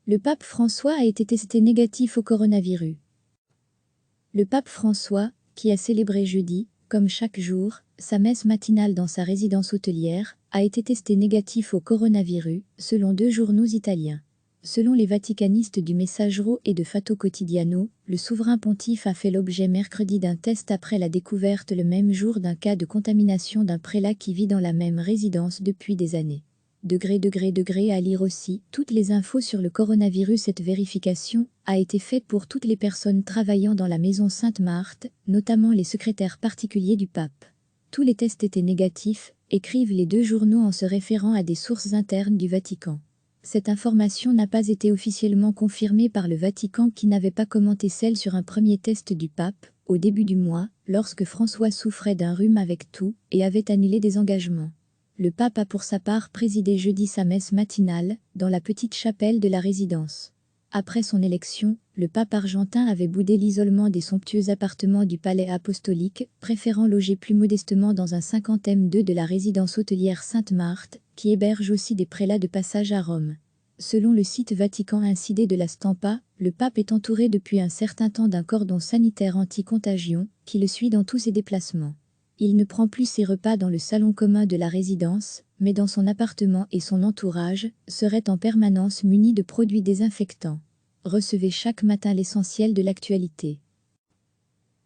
Le pape François a été testé négatif au coronavirus. Le pape François, qui a célébré jeudi, comme chaque jour, sa messe matinale dans sa résidence hôtelière, a été testé négatif au coronavirus, selon 2 journaux italiens. Selon les vaticanistes du Messaggero et de Fatto Quotidiano, le souverain pontife a fait l'objet mercredi d'un test après la découverte le même jour d'un cas de contamination d'un prélat qui vit dans la même résidence depuis des années. À lire aussi, toutes les infos sur le coronavirus. Cette vérification a été faite pour toutes les personnes travaillant dans la maison Sainte-Marthe, notamment les secrétaires particuliers du pape. Tous les tests étaient négatifs, écrivent les 2 journaux en se référant à des sources internes du Vatican. Cette information n'a pas été officiellement confirmée par le Vatican qui n'avait pas commenté celle sur un premier test du pape, au début du mois, lorsque François souffrait d'un rhume avec toux et avait annulé des engagements. Le pape a pour sa part présidé jeudi sa messe matinale, dans la petite chapelle de la résidence. Après son élection, le pape argentin avait boudé l'isolement des somptueux appartements du palais apostolique, préférant loger plus modestement dans un 50e de la résidence hôtelière Sainte-Marthe, qui héberge aussi des prélats de passage à Rome. Selon le site Vatican Incidé de la Stampa, le pape est entouré depuis un certain temps d'un cordon sanitaire anti-contagion, qui le suit dans tous ses déplacements. Il ne prend plus ses repas dans le salon commun de la résidence, mais dans son appartement et son entourage serait en permanence muni de produits désinfectants. Recevez chaque matin l'essentiel de l'actualité.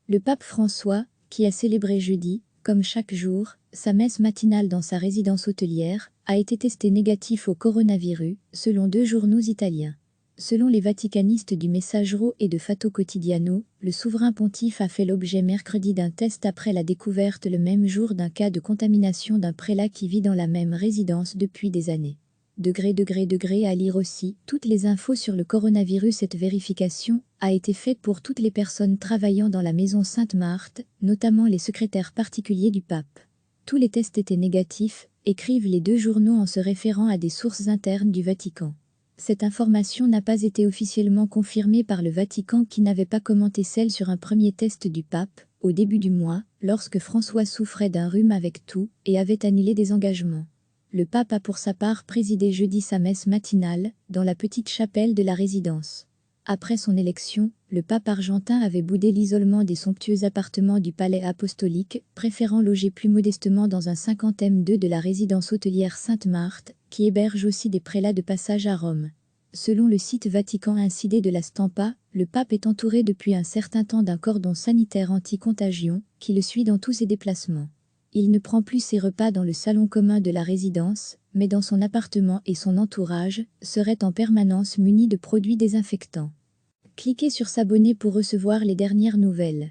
Le pape François, qui a célébré jeudi, comme chaque jour, sa messe matinale dans sa résidence hôtelière, a été testé négatif au coronavirus, selon 2 journaux italiens. Selon les vaticanistes du Messaggero et de Fatto Quotidiano, le souverain pontife a fait l'objet mercredi d'un test après la découverte le même jour d'un cas de contamination d'un prélat qui vit dans la même résidence depuis des années. À lire aussi, toutes les infos sur le coronavirus. Cette vérification a été faite pour toutes les personnes travaillant dans la maison Sainte-Marthe, notamment les secrétaires particuliers du pape. Tous les tests étaient négatifs, écrivent les 2 journaux en se référant à des sources internes du Vatican. Cette information n'a pas été officiellement confirmée par le Vatican qui n'avait pas commenté celle sur un premier test du pape, au début du mois, lorsque François souffrait d'un rhume avec toux et avait annulé des engagements. Le pape a pour sa part présidé jeudi sa messe matinale, dans la petite chapelle de la résidence. Après son élection, le pape argentin avait boudé l'isolement des somptueux appartements du palais apostolique, préférant loger plus modestement dans un 50e de la résidence hôtelière Sainte-Marthe, qui héberge aussi des prélats de passage à Rome. Selon le site Vatican Incidé de la Stampa, le pape est entouré depuis un certain temps d'un cordon sanitaire anti-contagion, qui le suit dans tous ses déplacements. Il ne prend plus ses repas dans le salon commun de la résidence, mais dans son appartement et son entourage serait en permanence muni de produits désinfectants. Cliquez sur s'abonner pour recevoir les dernières nouvelles.